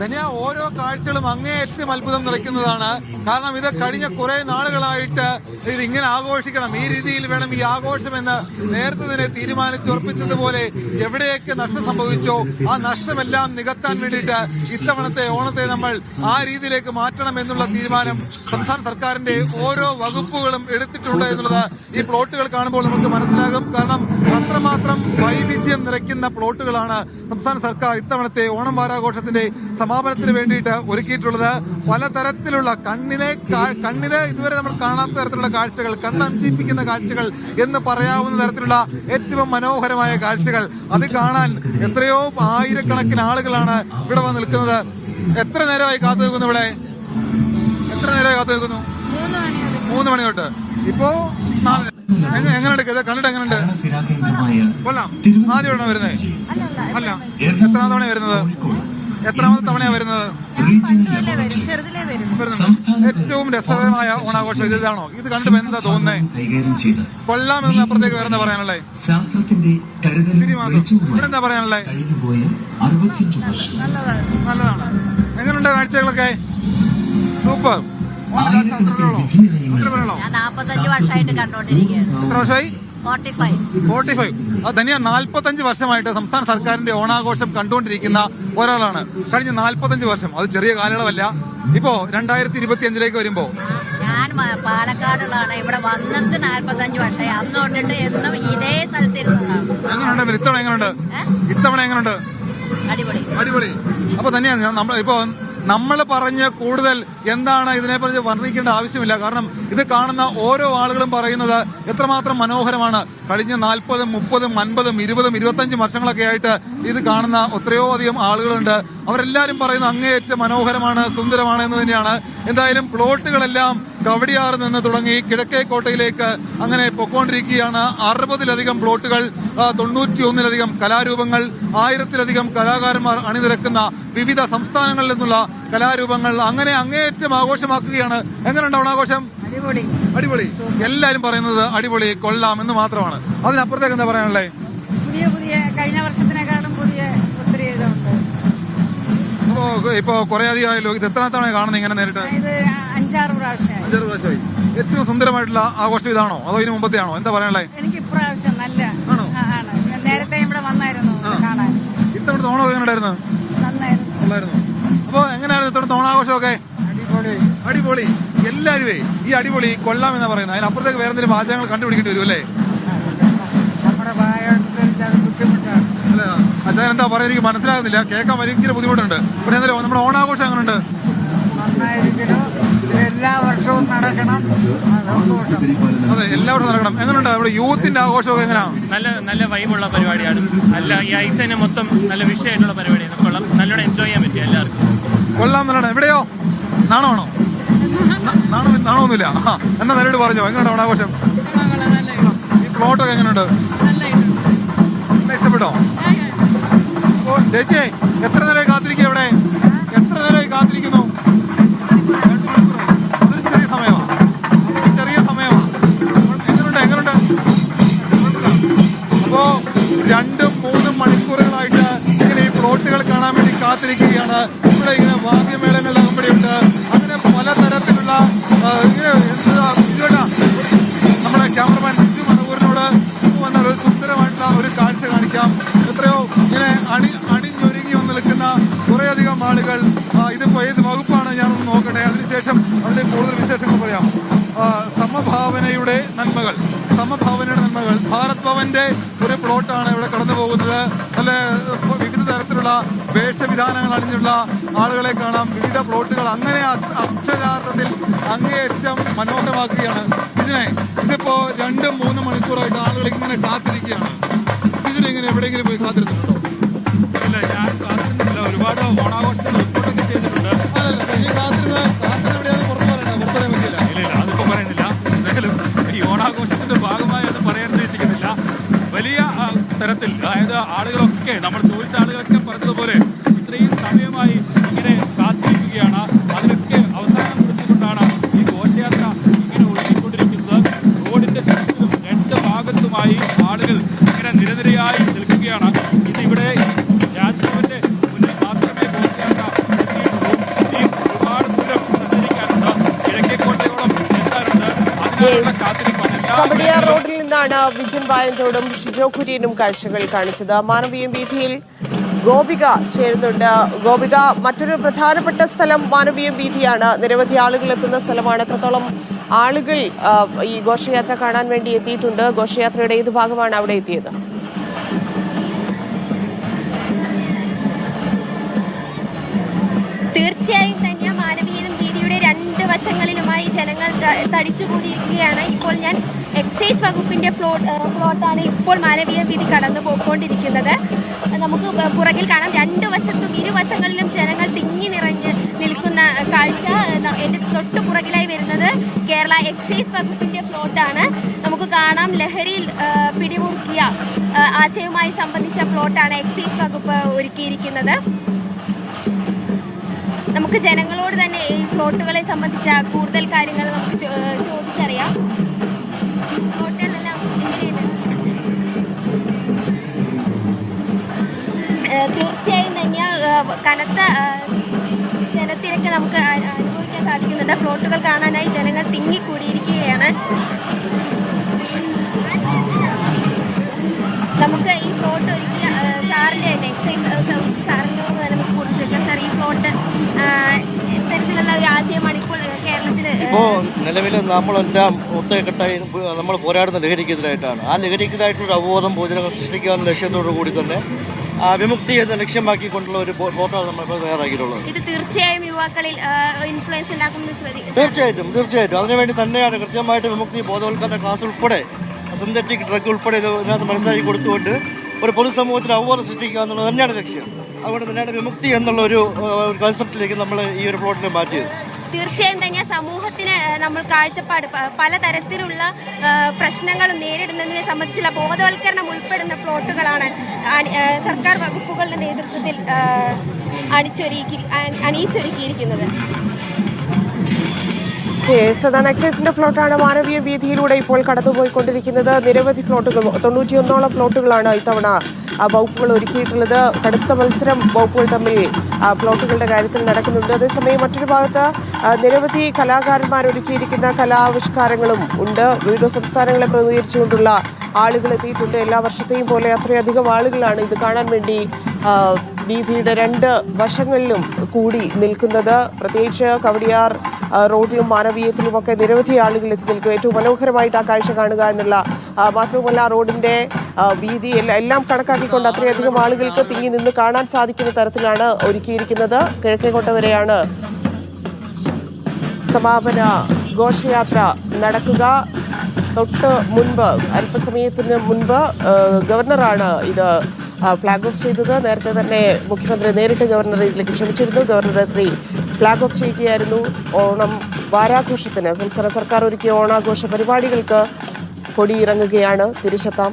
ധന്യ, ഓരോ കാഴ്ചകളും അങ്ങേയറ്റം അത്ഭുതം നിറയ്ക്കുന്നതാണ്. കാരണം ഇത് കഴിഞ്ഞ കുറെ നാളുകളായിട്ട് ഇത് ഇങ്ങനെ ആഘോഷിക്കണം, ഈ രീതിയിൽ വേണം ഈ ആഘോഷം എന്ന് നേരത്തെ തന്നെ തീരുമാനിച്ചുറപ്പിച്ചതുപോലെ എവിടെയൊക്കെ നഷ്ടം സംഭവിച്ചോ ആ നഷ്ടമെല്ലാം നികത്താൻ വേണ്ടിയിട്ട് ഇത്തവണത്തെ ഓണത്തെ നമ്മൾ ആ രീതിയിലേക്ക് മാറ്റണം എന്നുള്ള തീരുമാനം സംസ്ഥാന സർക്കാരിന്റെ ഓരോ വകുപ്പുകളും എടുത്തിട്ടുണ്ട് എന്നുള്ളത് ഈ പ്ലോട്ടുകൾ കാണുമ്പോൾ നമുക്ക് മനസ്സിലാകും. കാരണം അത്രമാത്രം വൈവിധ്യം നിറയ്ക്കുന്ന പ്ലോട്ടുകളാണ് സംസ്ഥാന സർക്കാർ ഇത്തവണത്തെ ഓണം വാരാഘോഷത്തിന്റെ സമാപനത്തിന് വേണ്ടിയിട്ട് ഒരുക്കിയിട്ടുള്ളത്. പലതരത്തിലുള്ള കണ്ണിന് ഇതുവരെ നമ്മൾ കാണാത്ത തരത്തിലുള്ള കാഴ്ചകൾ, കണ്ണഞ്ചിപ്പിക്കുന്ന കാഴ്ചകൾ എന്ന് പറയാവുന്ന തരത്തിലുള്ള ഏറ്റവും മനോഹരമായ കാഴ്ചകൾ. അത് കാണാൻ എത്രയോ ആയിരക്കണക്കിന് ആളുകളാണ് ഇവിടെ വന്ന് നിൽക്കുന്നത്. എത്ര നേരമായി കാത്തു നിൽക്കുന്നു? ഇവിടെ എത്ര നേരമായി കാത്തു നിൽക്കുന്നു? 3 മണി തൊട്ട്. ഇപ്പോ എങ്ങനെയുണ്ട് കണ്ടിട്ട്? എങ്ങനെയുണ്ട്? കൊള്ളാം. ആദ്യമാണോ വരുന്നത്? അല്ല. എത്രാം തവണ വരുന്നത്? എത്രാമത്തെ തവണയാ വരുന്നത്? ഏറ്റവും രസകരമായ ഓണാഘോഷം ഇതാണോ? ഇത് കണ്ടും എന്താ തോന്നുന്നേ? കൊള്ളാം എന്ന് അപ്പുറത്തേക്ക് വരുന്ന പറയാനുള്ളേ? ഇവിടെ എന്താ പറയാനുള്ളേ? നല്ലതാണ്. എങ്ങനെയുണ്ട് കാഴ്ചകളൊക്കെ? സൂപ്പർ. ഞാൻ 45 വർഷമായിട്ട് കണ്ടോണ്ടിരിക്കുകയാണ്. എത്ര വർഷമായി? 45. ധന്യ, 45 വർഷമായിട്ട് സംസ്ഥാന സർക്കാരിന്റെ ഓണാഘോഷം കണ്ടുകൊണ്ടിരിക്കുന്ന ഒരാളാണ്. കഴിഞ്ഞ 45 വർഷം അത് ചെറിയ കാലയളവല്ല. ഇപ്പോ 2025 വരുമ്പോ ഞാൻ പാലക്കാടുള്ളതാണ്. ഇവിടെ വന്നിട്ട് 45 വർഷമായി. അന്ന് തൊട്ടിട്ട് എന്നും ഇതേ സ്ഥലത്തിരുന്നതാണ്. എങ്ങനെയുണ്ട് ഇത്തവണ? ഇത്തവണ എങ്ങനെയുണ്ട്? അടിപൊളി. അപ്പൊ തന്നെയാണ് ഇപ്പോ നമ്മൾ പറഞ്ഞ് കൂടുതൽ എന്താണ് ഇതിനെക്കുറിച്ച് വർണ്ണിക്കേണ്ട ആവശ്യമില്ല. കാരണം ഇത് കാണുന്ന ഓരോ ആളുകളും പറയുന്നത് എത്രമാത്രം മനോഹരമാണ്. കഴിഞ്ഞ 40, 30, 50, 20, 25 വർഷങ്ങളൊക്കെ ആയിട്ട് ഇത് കാണുന്ന എത്രയോ അധികം ആളുകളുണ്ട്. അവരെല്ലാവരും പറയുന്നത് അങ്ങേയറ്റം മനോഹരമാണ്, സുന്ദരമാണ് എന്ന് തന്നെയാണ്. എന്തായാലും പ്ലോട്ടുകളെല്ലാം കവടിയാറിൽ നിന്ന് തുടങ്ങി കിഴക്കേക്കോട്ടയിലേക്ക് അങ്ങനെ പൊക്കോണ്ടിരിക്കുകയാണ്. 60-ലധികം പ്ലോട്ടുകൾ, 91-ലധികം കലാരൂപങ്ങൾ, 1000-ലധികം കലാകാരന്മാർ അണിനിരക്കുന്ന വിവിധ സംസ്ഥാനങ്ങളിൽ നിന്നുള്ള കലാരൂപങ്ങൾ അങ്ങനെ അങ്ങേയറ്റം ആഘോഷമാക്കുകയാണ്. എങ്ങനെയുണ്ട് ഓണാഘോഷം? അടിപൊളി. എല്ലാരും പറയുന്നത് അടിപൊളി, കൊള്ളാം എന്ന് മാത്രമാണ്. അതിനപ്പുറത്തേക്ക് എന്താ പറയാനുള്ളത്? പുതിയ കഴിഞ്ഞ വർഷത്തിനേക്കാളും പുതിയ ഒത്തിരി ഇതുണ്ട്. ഇപ്പൊ കുറെ അധികമായല്ലോ. ഇത് എത്ര തവണ കാണുന്നത് ഇങ്ങനെ നേരിട്ട്? 5-6 പ്രാവശ്യമായി. ഏറ്റവും സുന്ദരമായിട്ടുള്ള ആഘോഷം ഇതാണോ അതോ ഇതിന് മുമ്പത്തെ ആണോ? എന്താ പറയാനുള്ളത്? എനിക്ക് ഇപ്രാവശ്യം നല്ല ആണ്. നേരത്തെ ഇവിടെ വന്നായിരുന്നു കാണാൻ. ഇത്തവണത്തെ ഓണം എങ്ങനെയുണ്ടായിരുന്നു? നന്നായിരുന്നു. അപ്പൊ എങ്ങനെയായിരുന്നു ഇത്തവണത്തെ ഓണാഘോഷമൊക്കെ? അടിപൊളി. എല്ലാരുമേ ഈ അടിപൊളി കൊള്ളാം എന്നാ പറയുന്നത്. അതിനപ്പുറത്തേക്ക് വേറെ എന്തെങ്കിലും വാചകങ്ങൾ കണ്ടുപിടിക്കേണ്ടി വരും അല്ലേ? അച്ഛൻ എന്താ പറയാൻ എനിക്ക് മനസ്സിലാകുന്നില്ല, കേൾക്കാൻ ഭയങ്കര ബുദ്ധിമുട്ടുണ്ട്. പക്ഷെ എന്തായാലും നമ്മുടെ ഓണാഘോഷം എങ്ങനെയുണ്ട്? എല്ലാ വർഷവും നടക്കണം. അതെ, എല്ലാ വർഷവും നടക്കണം. എങ്ങനെയുണ്ട് നമ്മുടെ യൂത്തിന്റെ ആഘോഷമൊക്കെ? എങ്ങനെയാ? നല്ല വൈബുള്ള പരിപാടിയാണ്. ഈ ആഴ്ച മൊത്തം നല്ല വിഷയമായിട്ടുള്ള പരിപാടിയാണ്. കൊള്ളാം, നല്ലോണം എൻജോയ് ചെയ്യാൻ പറ്റും എല്ലാവർക്കും. കൊള്ളാം നല്ലോണം. എവിടെയോ നാണമാണോ? നാണമൊന്നുമില്ല. എന്നാ നേരിട്ട് പറഞ്ഞോ, എങ്ങനെയുണ്ട് ഓണാഘോഷം? ഈ പ്ലോട്ടൊക്കെ എങ്ങനെയുണ്ട്? ഇഷ്ടപ്പെട്ടോ? ഓ ചേച്ചി, എത്ര നേരമായി കാത്തിരിക്കുക? ഇവിടെ എത്ര നേരമായി കാത്തിരിക്കുന്നു? അതൊരു ചെറിയ സമയമാണ്. എങ്ങനെയുണ്ട്? അപ്പോ 2-3 മണിക്കൂറുകളായിട്ട് ഇങ്ങനെ ഈ പ്ലോട്ടുകൾ കാണാൻ വേണ്ടി കാത്തിരിക്കുകയാണ്. ഇവിടെ ഇങ്ങനെ വാദ്യമേളങ്ങളുടെ അകമ്പടിയുണ്ട്. അങ്ങനെ പലതരത്തിലുള്ള നമ്മുടെ ക്യാമറമാൻ ബിജു മണവൂരിനോട് വന്ന ഒരു സുന്ദരമായിട്ടുള്ള ഒരു കാഴ്ച കാണിക്കാം. എത്രയോ ഇങ്ങനെ അണിഞ്ഞൊരുങ്ങി വന്ന് നിൽക്കുന്ന കുറേയധികം ആളുകൾ. ഇതിപ്പോ ഏത് വകുപ്പാണ് ഞാനൊന്ന് നോക്കട്ടെ, അതിനുശേഷം അതിന്റെ കൂടുതൽ വിശേഷങ്ങൾ പറയാം. സമഭാവനയുടെ നന്മകൾ ഭാരത് ഭവന്റെ ഒരു പ്ലോട്ടാണ് ഇവിടെ കടന്നു പോകുന്നത്. നല്ല വിവിധ തരത്തിലുള്ള വേഷവിധാനങ്ങൾ അണിഞ്ഞുള്ള ആളുകളെ കാണാം. വിവിധ പ്ലോട്ടുകൾ അങ്ങനെ അക്ഷരാർത്ഥത്തിൽ അങ്ങേയറ്റം മനോഹരമാക്കുകയാണ്. ഇതിപ്പോ 2-3 മണിക്കൂറായിട്ട് ആളുകൾ ഇങ്ങനെ കാത്തിരിക്കുകയാണ്. ഇതിനെങ്ങനെ എവിടെയെങ്കിലും പോയി കാത്തിരുന്നുണ്ടോ? ഇല്ല, ഞാൻ കാത്തിരുന്നില്ല. ഒരുപാട് ഓണാഘോഷങ്ങൾ റിപ്പോർട്ടൊക്കെ ചെയ്തിട്ടുണ്ട്. എവിടെയാണ് പുറത്തു പറയാൻ പറ്റില്ല. ഇല്ല, അതിപ്പോ പറയുന്നില്ല. എന്തായാലും ഈ ഓണാഘോഷത്തിന്റെ ഭാഗമായി അത് പറയാൻ ഉദ്ദേശിക്കുന്നില്ല. വലിയ തരത്തിൽ, അതായത് ആളുകളൊക്കെ, നമ്മൾ ചോദിച്ച ആളുകളൊക്കെ പറഞ്ഞതുപോലെ ഇത്രയും സമയമായി ഇങ്ങനെ കാത്തിരിക്കുകയാണ്. അതിനൊക്കെ അവസാനം കുറിച്ചുകൊണ്ടാണ് ഈ ഘോഷയാത്ര ഇങ്ങനെ ഒഴുകിക്കൊണ്ടിരിക്കുന്നത്. റോഡിന്റെ ചുറ്റിലും 2 ഭാഗത്തുമായി ആളുകൾ ഇങ്ങനെ നിരനിരയായി നിൽക്കുകയാണ്. ഇതിവിടെ രാജ്ഭവന്റെ മുന്നിൽ മാത്രമേ ഘോഷയാത്ര വരാനുള്ള കാത്തിരിപ്പാണ്. കവടിയാർ റോഡിൽ നിന്നാണ് വിജിൻ വായന്തോടും ഷിജോ കുര്യനും കാഴ്ചകൾ കാണിച്ചത്. മാനവീയം വീഥിയിൽ ഗോപിക ചേരുന്നുണ്ട്. ഗോപിക, മറ്റൊരു പ്രധാനപ്പെട്ട സ്ഥലം മാനവീയം വീഥിയാണ്. നിരവധി ആളുകൾ എത്തുന്ന സ്ഥലമാണ്. എത്രത്തോളം ആളുകൾ ഈ ഘോഷയാത്ര കാണാൻ വേണ്ടി എത്തിയിട്ടുണ്ട്? ഘോഷയാത്രയുടെ ഏത് ഭാഗമാണ് അവിടെ എത്തിയത്? തീർച്ചയായും തന്നെ മാനവീയം വീതിയുടെ രണ്ട് വശങ്ങളിലുമായി ജനങ്ങൾ തടിച്ചുകൂടിയിരിക്കുകയാണ്. ഇപ്പോൾ ഞാൻ എക്സൈസ് വകുപ്പിന്റെ പ്ലോട്ടാണ് ഇപ്പോൾ മാനവീയം വീതി കടന്നു പോയിക്കൊണ്ടിരിക്കുന്നത്. നമുക്ക് പുറകിൽ കാണാം, രണ്ട് വശത്തും ഇരുവശങ്ങളിലും ജനങ്ങൾ തിങ്ങി നിറഞ്ഞ് നിൽക്കുന്ന കാഴ്ച. എൻ്റെ തൊട്ടു പുറകിലായി വരുന്നത് കേരള എക്സൈസ് വകുപ്പിന്റെ പ്ലോട്ടാണ്. നമുക്ക് കാണാം, ലഹരിയിൽ പിടിമുറുക്കിയ ആശയവുമായി സംബന്ധിച്ച പ്ലോട്ടാണ് എക്സൈസ് വകുപ്പ് ഒരുക്കിയിരിക്കുന്നത്. നമുക്ക് ജനങ്ങളോട് തന്നെ ഈ പ്ലോട്ടുകളെ സംബന്ധിച്ച കൂടുതൽ കാര്യങ്ങൾ നമുക്ക് ചോദിച്ചറിയാം. പ്ലോട്ടുകളെല്ലാം തീർച്ചയായും തന്നെ കനത്ത ജനത്തിരക്ക് നമുക്ക് അനുഭവിക്കാൻ സാധിക്കുന്നത്. പ്ലോട്ടുകൾ കാണാനായി ജനങ്ങൾ തിങ്ങിക്കൂടിയിരിക്കുകയാണ്. നമുക്ക് ഈ പ്ലോട്ട് ഒരുക്കിയ സാറിൻ്റെ തന്നെ എക്സൈസ് സാറിനോട് തന്നെ നമുക്ക് കൊടുത്തിട്ട് സാർ, ഈ പ്ലോട്ട് ഇത്തരത്തിലുള്ള ഒരു ആശയമാണ് ഇപ്പോൾ കേരളത്തിൽ. ഇപ്പോൾ നിലവിൽ നമ്മളെല്ലാം ഒറ്റക്കെട്ടായി നമ്മൾ പോരാടുന്ന ലഹരിക്കെതിരായിട്ടാണ്. ആ ലഹരിക്കെതിരായിട്ടുള്ള അവബോധം പൊതുജനങ്ങൾ സൃഷ്ടിക്കാനുള്ള ലക്ഷ്യത്തോടു കൂടി തന്നെ വിമുക്തി എന്ന ലക്ഷ്യമാക്കിക്കൊണ്ടുള്ള ഒരു പ്ലോട്ടാണ് നമ്മളിപ്പോൾ തയ്യാറാക്കിയിട്ടുള്ളത്. ഇത് തീർച്ചയായും യുവാക്കളിൽ ഇൻഫ്ലുവൻസ് ഉണ്ടാക്കുന്ന തീർച്ചയായിട്ടും അതിനുവേണ്ടി തന്നെയാണ് കൃത്യമായിട്ട് വിമുക്തി ബോധവൽക്കരണ ക്ലാസ് ഉൾപ്പെടെ സിന്തറ്റിക് ഡ്രഗ് ഉൾപ്പെടെ ഇതിനകത്ത് മനസ്സിലാക്കി കൊടുത്തുകൊണ്ട് ഒരു പൊതുസമൂഹത്തിന് അവബോധം സൃഷ്ടിക്കുക എന്നുള്ളത് തന്നെയാണ് ലക്ഷ്യം. അതുകൊണ്ട് തന്നെയാണ് വിമുക്തി എന്നുള്ള ഒരു കൺസെപ്റ്റിലേക്ക് നമ്മൾ ഈ ഒരു പ്ലോട്ടിനെ മാറ്റിയത്. തീർച്ചയായും തന്നെ സമൂഹത്തിന് നമ്മൾ കാഴ്ചപ്പാട് പലതരത്തിലുള്ള പ്രശ്നങ്ങളും നേരിടുന്നതിനെ സംബന്ധിച്ചുള്ള ബോധവൽക്കരണം ഉൾപ്പെടുന്ന പ്ലോട്ടുകളാണ് സർക്കാർ വകുപ്പുകളുടെ നേതൃത്വത്തിൽ അണിയിച്ചൊരുക്കിയിരിക്കുന്നത്. സദാൻ എക്സൈസിന്റെ പ്ലോട്ടാണ് മാനവീയ വീഥിയിലൂടെ ഇപ്പോൾ കടന്നുപോയിക്കൊണ്ടിരിക്കുന്നത്. നിരവധി പ്ലോട്ടുകൾ, 91ഓളം പ്ലോട്ടുകളാണ് ഇത്തവണ വകുപ്പുകൾ ഒരുക്കിയിട്ടുള്ളത്. കടുത്ത മത്സരം വകുപ്പുകൾ തമ്മിൽ പ്ലോട്ടുകളുടെ കാര്യത്തിൽ നടക്കുന്നുണ്ട്. അതേസമയം മറ്റൊരു ഭാഗത്ത് നിരവധി കലാകാരന്മാർ ഒരുക്കിയിരിക്കുന്ന കലാവിഷ്കാരങ്ങളും ഉണ്ട്. വിവിധ സംസ്ഥാനങ്ങളെ പ്രതിനിധീകരിച്ചുകൊണ്ടുള്ള ആളുകൾ എത്തിയിട്ടുണ്ട്. എല്ലാ വർഷത്തെയും പോലെ അത്രയധികം ആളുകളാണ് ഇത് കാണാൻ വേണ്ടി വീഥിയുടെ രണ്ട് വശങ്ങളിലും കൂടി നിൽക്കുന്നത്. പ്രത്യേകിച്ച് കവടിയാർ റോഡിലും മാനവീയത്തിലുമൊക്കെ നിരവധി ആളുകൾ എത്തി നിൽക്കും. ഏറ്റവും മനോഹരമായിട്ട് ആ കാഴ്ച കാണുക എന്നുള്ള, മാത്രവുമല്ല റോഡിൻ്റെ വീതി എല്ലാം കണക്കാക്കിക്കൊണ്ട് അത്രയധികം ആളുകൾക്ക് തിങ്ങി നിന്ന് കാണാൻ സാധിക്കുന്ന തരത്തിലാണ് ഒരുക്കിയിരിക്കുന്നത്. കിഴക്കേക്കോട്ട വരെയാണ് സമാപന ഘോഷയാത്ര നടക്കുക. തൊട്ട് മുൻപ്, അല്പസമയത്തിന് മുൻപ് ഗവർണറാണ് ഇത് ഫ്ലാഗ് ഓഫ് ചെയ്തത്. നേരത്തെ തന്നെ മുഖ്യമന്ത്രി നേരിട്ട് ഗവർണറെ ഇതിലേക്ക് ക്ഷണിച്ചിരുന്നു. ഗവർണർ എത്തി ഫ്ലാഗ് ഓഫ് ചെയ്യുകയായിരുന്നു. ഓണം വാരാഘോഷത്തിന് സംസ്ഥാന സർക്കാർ ഒരുക്കിയ ഓണാഘോഷ പരിപാടികൾക്ക് കൊടിയിറങ്ങുകയാണ്. തിരിച്ചെത്താം.